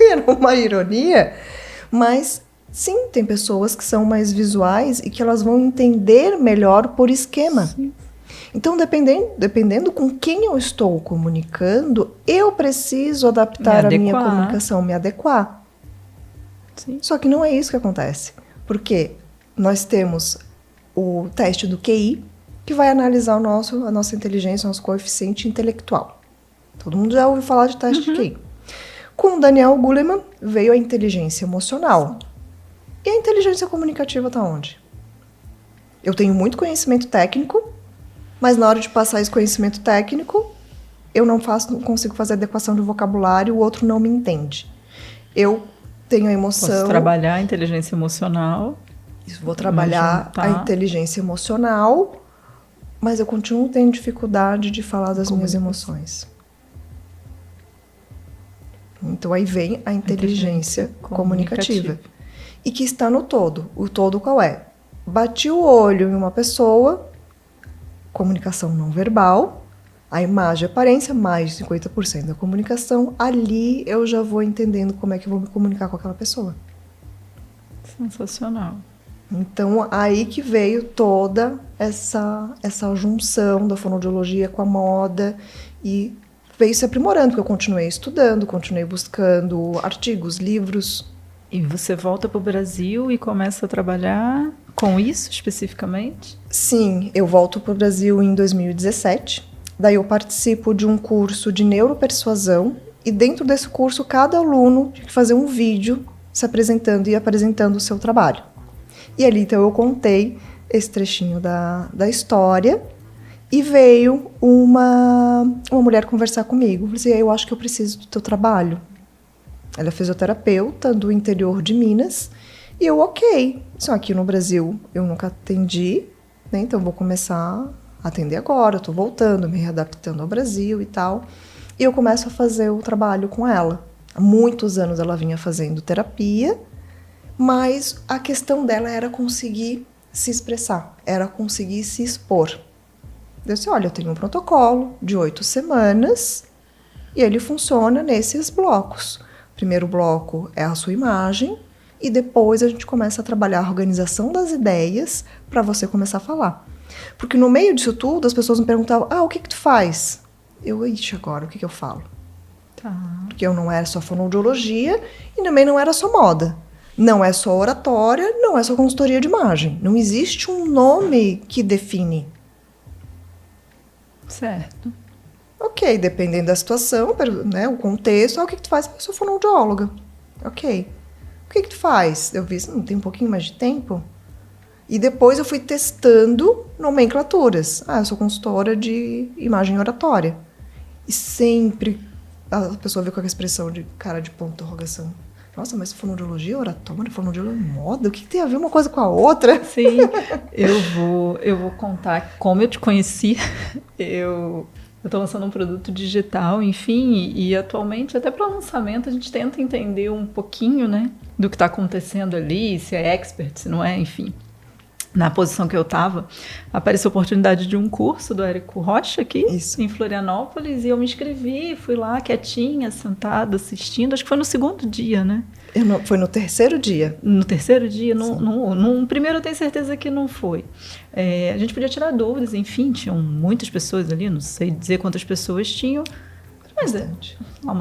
Era uma ironia, mas. Sim, tem pessoas que são mais visuais e que elas vão entender melhor por esquema. Sim. Então, dependendo com quem eu estou comunicando, eu preciso adaptar a minha comunicação, me adequar. Sim. Só que não é isso que acontece. Porque nós temos o teste do QI, que vai analisar a nossa inteligência, o nosso coeficiente intelectual. Todo mundo já ouviu falar de teste de QI. Com o Daniel Goleman, veio a inteligência emocional. E a inteligência comunicativa está onde? Eu tenho muito conhecimento técnico, mas na hora de passar esse conhecimento técnico, eu não consigo fazer adequação de vocabulário, o outro não me entende. Eu tenho a emoção... Posso trabalhar a inteligência emocional. Vou trabalhar a inteligência emocional, mas eu continuo tendo dificuldade de falar das minhas emoções. Então aí vem a inteligência comunicativa. E que está no todo. O todo qual é? Bati o olho em uma pessoa, comunicação não verbal, a imagem e aparência, mais de 50% da comunicação, ali eu já vou entendendo como é que eu vou me comunicar com aquela pessoa. Sensacional. Então, aí que veio toda essa junção da fonoaudiologia com a moda e veio se aprimorando, porque eu continuei estudando, continuei buscando artigos, livros. E você volta para o Brasil e começa a trabalhar com isso especificamente? Sim, eu volto para o Brasil em 2017. Daí eu participo de um curso de neuropersuasão e dentro desse curso cada aluno tinha que fazer um vídeo se apresentando e apresentando o seu trabalho. E ali então eu contei esse trechinho da história e veio uma mulher conversar comigo. Eu falei assim, eu acho que eu preciso do teu trabalho. Ela é fisioterapeuta do interior de Minas. E eu, ok. Só aqui no Brasil eu nunca atendi, né? Então vou começar a atender agora. Eu tô voltando, me readaptando ao Brasil e tal. E eu começo a fazer o trabalho com ela. Há muitos anos ela vinha fazendo terapia, mas a questão dela era conseguir se expressar, era conseguir se expor. Eu disse, olha, eu tenho um protocolo de 8 semanas e ele funciona nesses blocos. O primeiro bloco é a sua imagem e depois a gente começa a trabalhar a organização das ideias para você começar a falar. Porque no meio disso tudo as pessoas me perguntavam, o que tu faz? Eu, agora, o que eu falo? Tá. Porque eu não era só fonoaudiologia e também não era só moda. Não é só oratória, não é só consultoria de imagem. Não existe um nome que define. Certo. Ok, dependendo da situação, né, o contexto, o que tu faz? Eu sou fonoaudióloga. Ok. O que tu faz? Eu vi, não tem um pouquinho mais de tempo? E depois eu fui testando nomenclaturas. Eu sou consultora de imagem oratória. E sempre a pessoa vê com a expressão de cara de ponto de interrogação. Nossa, mas fonoaudiologia, oratória, fonoaudiologia, moda, o que tem a ver uma coisa com a outra? Sim, eu vou contar como eu te conheci. Eu estou lançando um produto digital, enfim, e atualmente, até para o lançamento, a gente tenta entender um pouquinho, né, do que está acontecendo ali, se é expert, se não é, enfim. Na posição que eu estava, apareceu a oportunidade de um curso do Érico Rocha aqui, em Florianópolis, e eu me inscrevi, fui lá quietinha, sentada, assistindo, acho que foi no segundo dia, né? Foi no terceiro dia. No terceiro dia? No primeiro eu tenho certeza que não foi. A gente podia tirar dúvidas, enfim, tinham muitas pessoas ali, não sei dizer quantas pessoas tinham, mas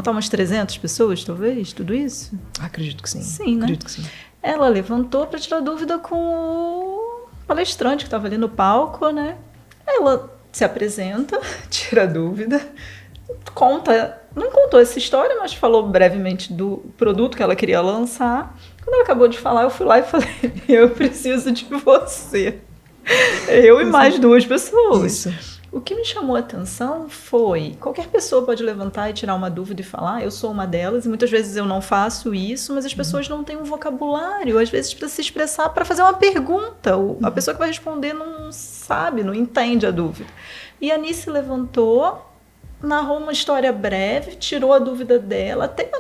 umas 300 pessoas, talvez, tudo isso? Acredito que sim. Sim, né? Acredito que sim. Ela levantou para tirar dúvida com o palestrante que estava ali no palco, né? Ela se apresenta, tira dúvida, não contou essa história, mas falou brevemente do produto que ela queria lançar. Quando ela acabou de falar, eu fui lá e falei, eu preciso de você. Eu e mais 2 pessoas. Isso. O que me chamou a atenção foi, qualquer pessoa pode levantar e tirar uma dúvida e falar, eu sou uma delas, e muitas vezes eu não faço isso, mas as pessoas não têm um vocabulário, às vezes para se expressar, para fazer uma pergunta. A pessoa que vai responder não sabe, não entende a dúvida. E a Nice levantou, narrou uma história breve, tirou a dúvida dela, até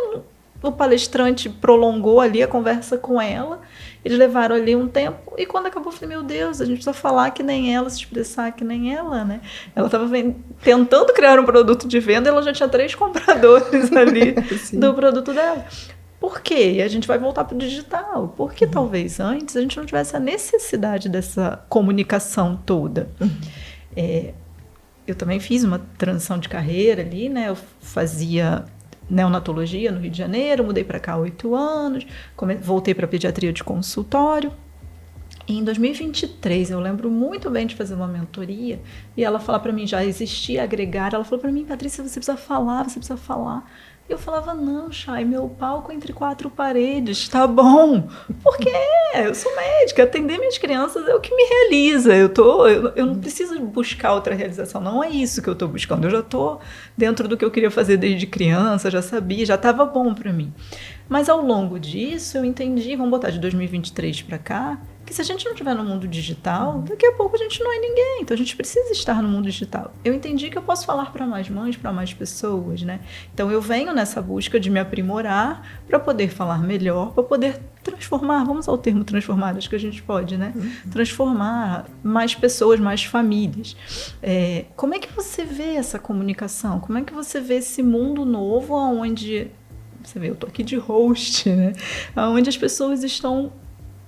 o palestrante prolongou ali a conversa com ela, eles levaram ali um tempo, e quando acabou eu falei, meu Deus, a gente precisa falar que nem ela, se expressar que nem ela, né? Ela estava tentando criar um produto de venda, ela já tinha 3 compradores ali do produto dela. Por quê? E a gente vai voltar para o digital. Porque talvez antes a gente não tivesse a necessidade dessa comunicação toda. Eu também fiz uma transição de carreira ali, né? Eu fazia neonatologia no Rio de Janeiro, mudei para cá há 8 anos, voltei para pediatria de consultório. E em 2023, eu lembro muito bem de fazer uma mentoria, e ela falou para mim, já existia agregar, ela falou para mim, Patrícia, você precisa falar. Eu falava, não, Chay, meu palco entre 4 paredes, tá bom. Porque eu sou médica, atender minhas crianças é o que me realiza. Eu não preciso buscar outra realização, não é isso que eu estou buscando. Eu já estou dentro do que eu queria fazer desde criança, já sabia, já estava bom para mim. Mas ao longo disso, eu entendi, vamos botar de 2023 para cá, que se a gente não estiver no mundo digital, daqui a pouco a gente não é ninguém. Então a gente precisa estar no mundo digital. Eu entendi que eu posso falar para mais mães, para mais pessoas, né? Então eu venho nessa busca de me aprimorar para poder falar melhor, para poder transformar, vamos ao termo transformar, acho que a gente pode, né? Transformar mais pessoas, mais famílias. Como é que você vê essa comunicação? Como é que você vê esse mundo novo onde, você vê, eu tô aqui de host, né? Onde as pessoas estão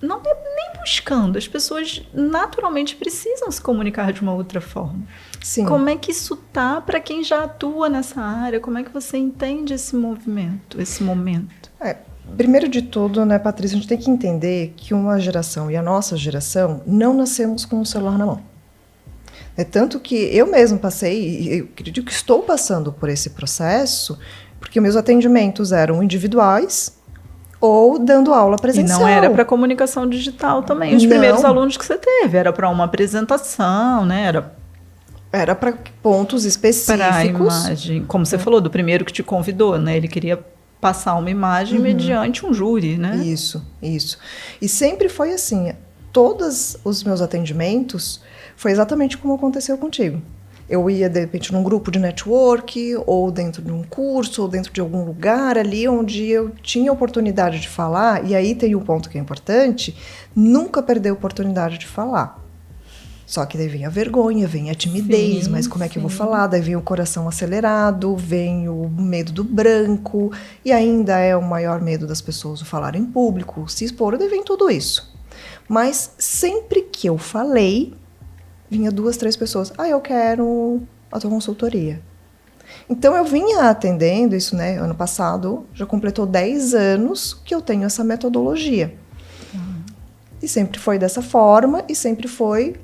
não nem buscando, as pessoas naturalmente precisam se comunicar de uma outra forma. Sim. Como é que isso tá para quem já atua nessa área? Como é que você entende esse movimento, esse momento? Primeiro de tudo, né, Patrícia, a gente tem que entender que uma geração e a nossa geração não nascemos com o celular na mão. É tanto que eu mesmo passei, e eu acredito que estou passando por esse processo, porque meus atendimentos eram individuais ou dando aula presencial. E não era para comunicação digital também. Os primeiros alunos que você teve, era para uma apresentação, né? Era para pontos específicos. Para a imagem. Como você falou, do primeiro que te convidou, né? Ele queria passar uma imagem mediante um júri, né? Isso. E sempre foi assim. Todos os meus atendimentos foi exatamente como aconteceu contigo. Eu ia, de repente, num grupo de network, ou dentro de um curso, ou dentro de algum lugar ali onde eu tinha oportunidade de falar. E aí tem um ponto que é importante, nunca perder a oportunidade de falar. Só que daí vem a vergonha, vem a timidez, mas como é que eu vou falar? Daí vem o coração acelerado, vem o medo do branco, e ainda é o maior medo das pessoas o falar em público, se expor, daí vem tudo isso. Mas sempre que eu falei, vinha 2, 3 pessoas. Eu quero a tua consultoria. Então, eu vinha atendendo isso, né? Ano passado, já completou 10 anos que eu tenho essa metodologia. E sempre foi dessa forma, e sempre foi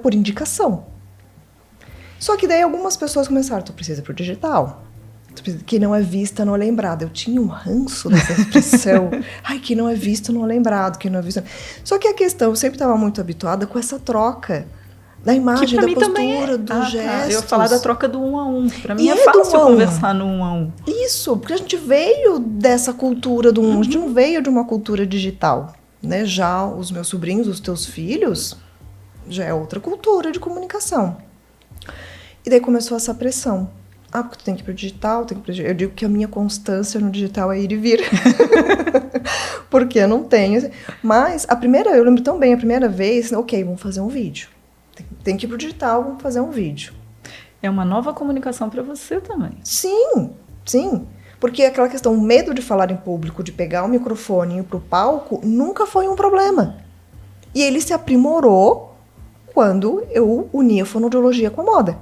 por indicação. Só que daí algumas pessoas começaram, tu precisa pro digital. Que não é vista, não é lembrada. Eu tinha um ranço dessa expressão. Que não é visto, não é lembrado. Que não é visto. Só que a questão, eu sempre estava muito habituada com essa troca da imagem, da postura, dos gestos. Eu ia falar da troca do 1 a 1. Para mim é fácil conversar no 1 a 1. Isso, porque a gente veio dessa cultura do 1, a gente não veio de uma cultura digital, né? Já os meus sobrinhos, os teus filhos, já é outra cultura de comunicação. E daí começou essa pressão. Porque tu tem que ir pro digital, Eu digo que a minha constância no digital é ir e vir. Porque eu não tenho. Mas eu lembro tão bem, a primeira vez, ok, vamos fazer um vídeo. Tem que ir pro digital, vamos fazer um vídeo. É uma nova comunicação para você também. Sim. Porque aquela questão, o medo de falar em público, de pegar o microfone e ir pro palco, nunca foi um problema. E ele se aprimorou quando eu uni a fonoaudiologia com a moda.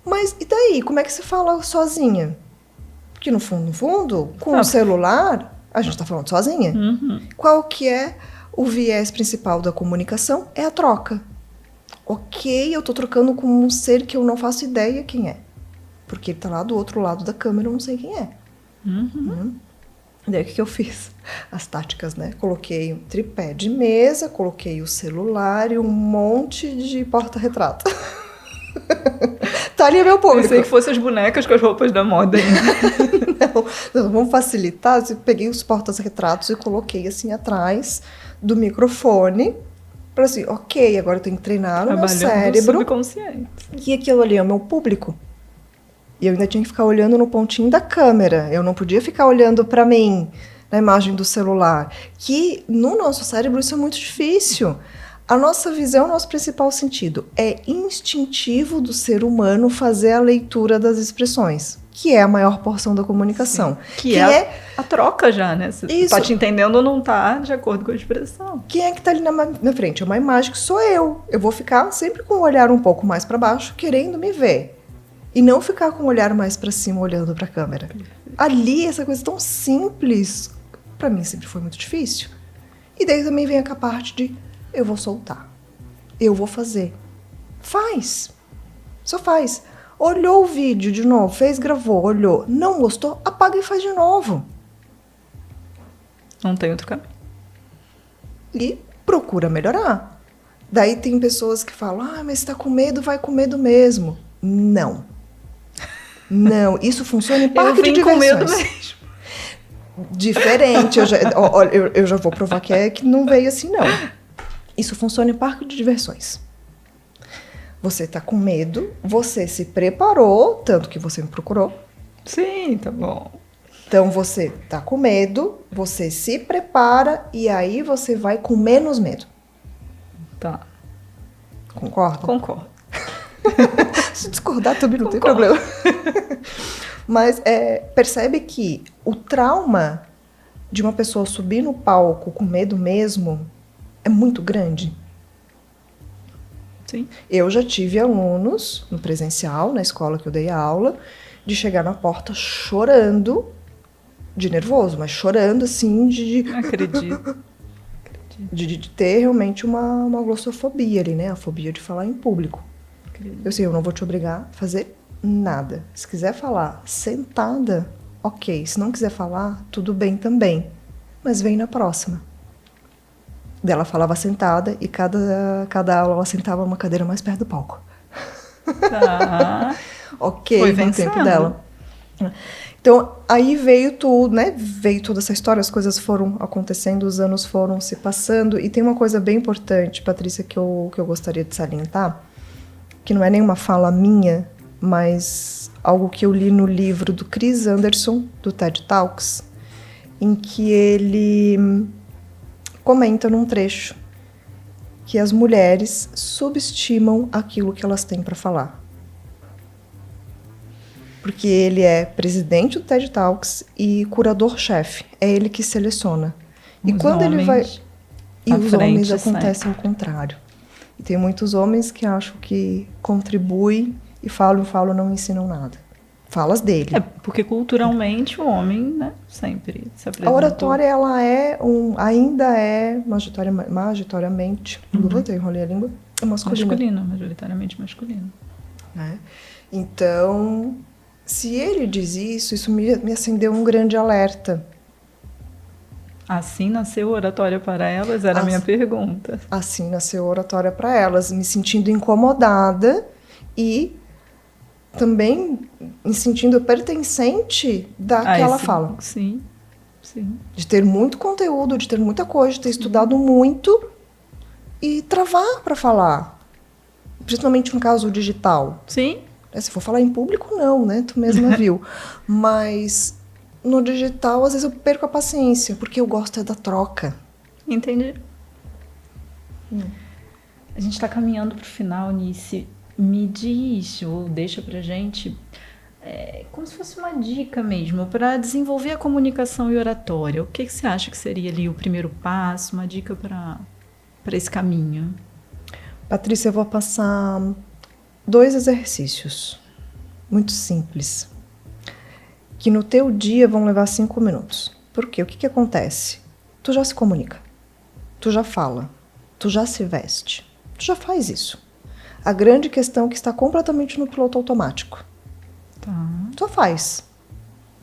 Mas e daí? Como é que se fala sozinha? Porque no fundo, com o celular, A gente está falando sozinha. Qual que é o viés principal da comunicação? É a troca. Ok, eu tô trocando com um ser que eu não faço ideia quem é. Porque ele tá lá do outro lado da câmera, eu não sei quem é. Daí o que eu fiz? As táticas, né? Coloquei um tripé de mesa, coloquei o celular e um monte de porta-retrato. Tá ali meu público. Pensei que fossem as bonecas com as roupas da moda ainda. Não, vamos facilitar. Eu peguei os porta-retratos e coloquei assim atrás do microfone. Pra assim, ok, agora eu tenho que treinar o meu cérebro. Subconsciente. Que aquilo ali é o meu público. E eu ainda tinha que ficar olhando no pontinho da câmera. Eu não podia ficar olhando pra mim, na imagem do celular. Que no nosso cérebro isso é muito difícil. A nossa visão, o nosso principal sentido, é instintivo do ser humano fazer a leitura das expressões, que é a maior porção da comunicação. Sim. Que é a troca já, né? Você Isso. tá te entendendo ou não tá, de acordo com a expressão. Quem é que tá ali na frente? É uma imagem que sou eu. Eu vou ficar sempre com o olhar um pouco mais para baixo, querendo me ver. E não ficar com o olhar mais para cima, olhando para a câmera. Ali, essa coisa tão simples, para mim sempre foi muito difícil. E daí também vem a parte de eu vou soltar. Eu vou fazer. Faz. Só faz. Olhou o vídeo de novo, fez, gravou, olhou. Não gostou? Apaga e faz de novo. Não tem outro caminho. E procura melhorar. Daí tem pessoas que falam, mas você tá com medo, vai com medo mesmo. Não. Não, isso funciona em parque de diversões. Eu vim com medo mesmo. Diferente. Eu já vou provar que não veio assim, não. Isso funciona em parque de diversões. Você tá com medo, você se preparou, tanto que você me procurou. Sim, tá bom. Então você tá com medo, você se prepara e aí você vai com menos medo. Tá. Concorda? Concordo. Se discordar também não tem problema. Mas percebe que o trauma de uma pessoa subir no palco com medo mesmo é muito grande. Sim. Eu já tive alunos no presencial, na escola que eu dei aula, de chegar na porta chorando, de nervoso, mas chorando assim Acredito. de ter realmente uma glossofobia ali, né? A fobia de falar em público. Eu sei, eu não vou te obrigar a fazer nada. Se quiser falar sentada, ok. Se não quiser falar, tudo bem também. Mas vem na próxima. Ela falava sentada e cada aula ela sentava uma cadeira mais perto do palco. Tá. Ok, foi no tempo dela. Então, aí veio tudo, né? Veio toda essa história, as coisas foram acontecendo, os anos foram se passando. E tem uma coisa bem importante, Patrícia, que eu gostaria de salientar, que não é nenhuma fala minha, mas algo que eu li no livro do Chris Anderson, do TED Talks, em que ele comenta num trecho que as mulheres subestimam aquilo que elas têm para falar. Porque ele é presidente do TED Talks e curador-chefe. É ele que seleciona. E quando ele vai... E os homens acontecem o contrário. E tem muitos homens que acham que contribuem e falam, não ensinam nada. Falas dele. Porque culturalmente o homem, né, sempre se apresentou. A oratória, ela ainda é majoritariamente, enrolei a língua, é masculina. Masculina, majoritariamente masculina. Então, se ele diz isso me acendeu um grande alerta. Assim nasceu oratória para elas, era a minha pergunta. Assim nasceu oratória para elas, me sentindo incomodada e também me sentindo pertencente daquela fala. Sim, sim. De ter muito conteúdo, de ter muita coisa, de ter estudado muito e travar para falar. Principalmente no caso digital. Sim. Se for falar em público, não, né? Tu mesma viu. Mas no digital, às vezes eu perco a paciência, porque eu gosto da troca. Entendi. A gente está caminhando para o final, Nice. Me diz, ou deixa pra gente, como se fosse uma dica mesmo, para desenvolver a comunicação e oratória. O que você acha que seria ali o primeiro passo, uma dica para esse caminho? Patrícia, eu vou passar 2 exercícios, muito simples, que no teu dia vão levar 5 minutos. Porque o que acontece? Tu já se comunica, tu já fala, tu já se veste, tu já faz isso. A grande questão é que está completamente no piloto automático. Tá. Tu faz.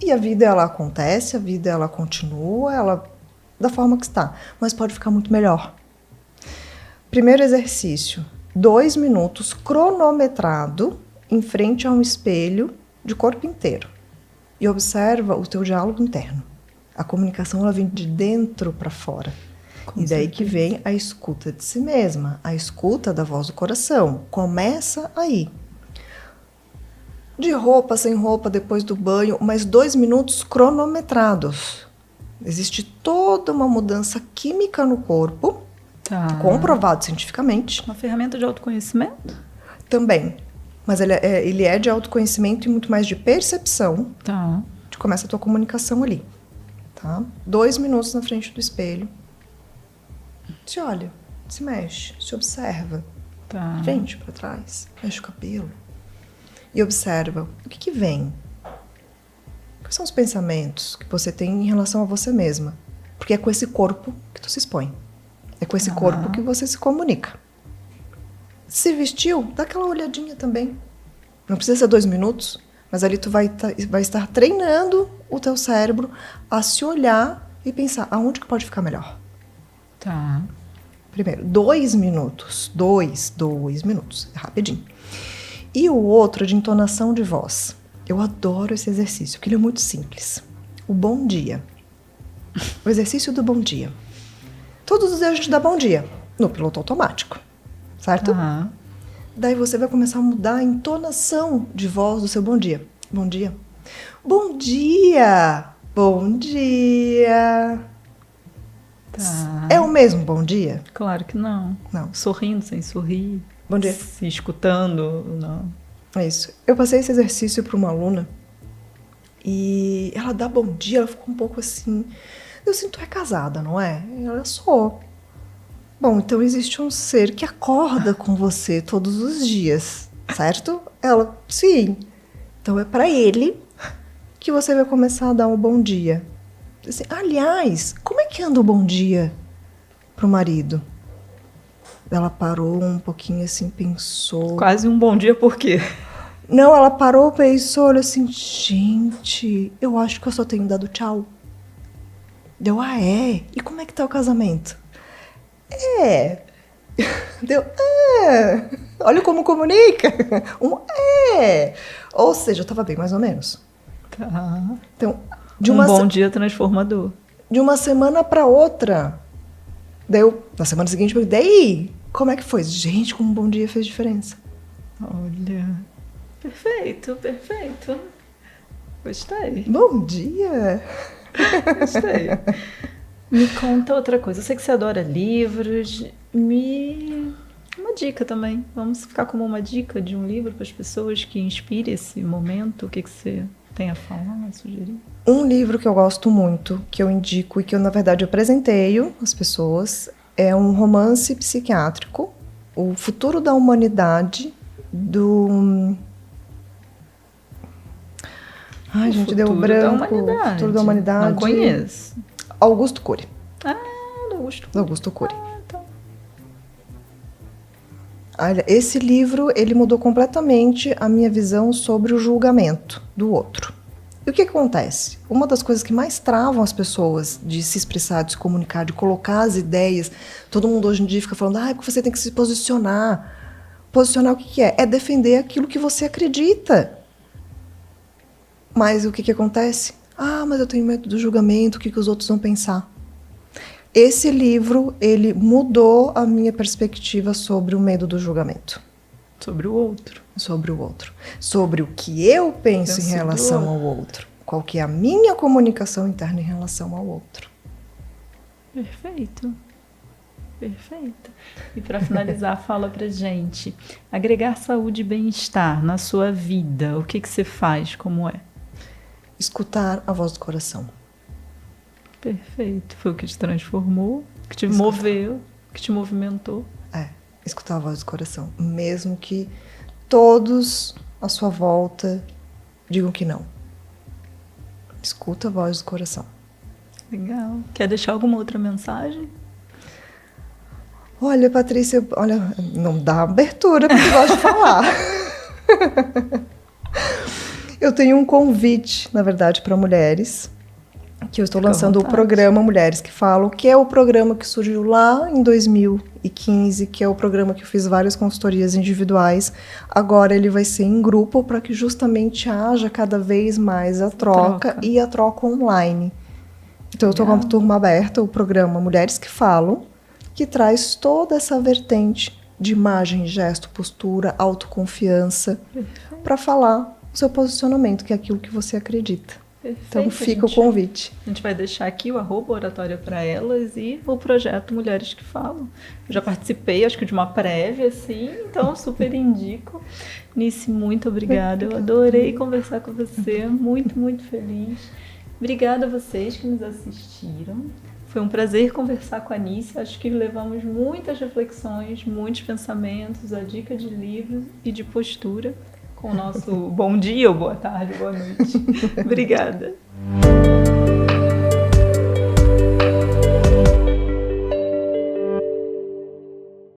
E a vida, ela acontece, a vida, ela continua, ela da forma que está. Mas pode ficar muito melhor. Primeiro exercício, 2 minutos cronometrado em frente a um espelho de corpo inteiro. E observa o teu diálogo interno. A comunicação, ela vem de dentro para fora. E daí que vem a escuta de si mesma, a escuta da voz do coração. Começa aí. De roupa, sem roupa, depois do banho, mais 2 minutos cronometrados. Existe toda uma mudança química no corpo, comprovado cientificamente. Uma ferramenta de autoconhecimento? Também. Mas ele é de autoconhecimento e muito mais de percepção. Tá. Começa a tua comunicação ali. Tá? 2 minutos na frente do espelho. Se olha, se mexe, se observa. Tá. Frente para trás, mexe o cabelo. E observa o que vem. Quais são os pensamentos que você tem em relação a você mesma? Porque é com esse corpo que tu se expõe. É com esse corpo que você se comunica. Se vestiu, dá aquela olhadinha também. Não precisa ser 2 minutos, mas ali tu vai estar treinando o teu cérebro a se olhar e pensar aonde que pode ficar melhor. Tá. Primeiro, 2 minutos. 2 minutos. É rapidinho. E o outro de entonação de voz. Eu adoro esse exercício, porque ele é muito simples. O bom dia. O exercício do bom dia. Todos os dias a gente dá bom dia, no piloto automático. Certo? Uhum. Daí você vai começar a mudar a entonação de voz do seu bom dia. Bom dia. Bom dia! Bom dia! Tá. É o mesmo bom dia? Claro que não. Não. Sorrindo sem sorrir. Bom dia. Se escutando, não. É isso. Eu passei esse exercício para uma aluna e ela dá bom dia, ela ficou um pouco assim... Eu sinto, é casada, não é? E ela, sou. Bom, então existe um ser que acorda com você todos os dias, certo? Ela, sim. Então é para ele que você vai começar a dar um bom dia. Assim, aliás, como é que anda o bom dia pro marido? Ela parou um pouquinho assim, pensou. Quase um bom dia, por quê? Não, ela parou, pensou, olhou assim, gente, eu acho que eu só tenho dado tchau. Deu, é? E como é que tá o casamento? Deu, olha como comunica. Ou seja, eu tava bem, mais ou menos. Tá. Então, bom dia transformador. De uma semana para outra. Daí na semana seguinte, eu perguntei, daí, como é que foi? Gente, como um bom dia fez diferença. Olha, perfeito. Gostei. Bom dia. Gostei. Me conta outra coisa. Eu sei que você adora livros. Uma dica também. Vamos ficar como uma dica de um livro para as pessoas que inspire esse momento. O que você tem a falar, a sugerir? Um livro que eu gosto muito, que eu indico e que eu, na verdade, eu presenteio às pessoas, é um romance psiquiátrico, O Futuro da Humanidade, do... Ai, gente, deu branco. O Futuro da Humanidade. Não conheço. Augusto Cury. Do Augusto Cury. Tá. Olha, esse livro, ele mudou completamente a minha visão sobre o julgamento do outro. E o que acontece? Uma das coisas que mais travam as pessoas de se expressar, de se comunicar, de colocar as ideias, todo mundo hoje em dia fica falando, porque você tem que se posicionar. Posicionar o que é? É defender aquilo que você acredita. Mas o que acontece? Mas eu tenho medo do julgamento, o que os outros vão pensar? Esse livro, ele mudou a minha perspectiva sobre o medo do julgamento. Sobre o outro. Sobre o outro. Sobre o que eu penso em relação ao outro. Qual que é a minha comunicação interna em relação ao outro. Perfeito. E para finalizar, fala pra gente. Agregar saúde e bem-estar na sua vida. O que você faz? Como é? Escutar a voz do coração. Perfeito. Foi o que te transformou, que te moveu, que te movimentou. Escutar a voz do coração. Mesmo que todos à sua volta digam que não. Escuta a voz do coração. Legal. Quer deixar alguma outra mensagem? Olha, Patrícia, olha, não dá abertura porque eu gosto de falar. Eu tenho um convite, na verdade, para mulheres, que eu estou lançando o programa Mulheres que Falam, que é o programa que surgiu lá em 2015, que é o programa que eu fiz várias consultorias individuais. Agora ele vai ser em grupo para que justamente haja cada vez mais a troca e a troca online. Então eu estou com uma turma aberta, o programa Mulheres que Falam, que traz toda essa vertente de imagem, gesto, postura, autoconfiança, para falar o seu posicionamento, que é aquilo que você acredita. Perfeito. Então fica o convite. A gente vai deixar aqui o @oratória para elas e o projeto Mulheres que Falam. Eu já participei, acho que de uma prévia, assim, então super indico. Nice, muito obrigada. Eu adorei conversar com você, muito, muito feliz. Obrigada a vocês que nos assistiram. Foi um prazer conversar com a Nice. Acho que levamos muitas reflexões, muitos pensamentos, a dica de livros e de postura com o nosso bom dia, ou boa tarde, boa noite. Obrigada.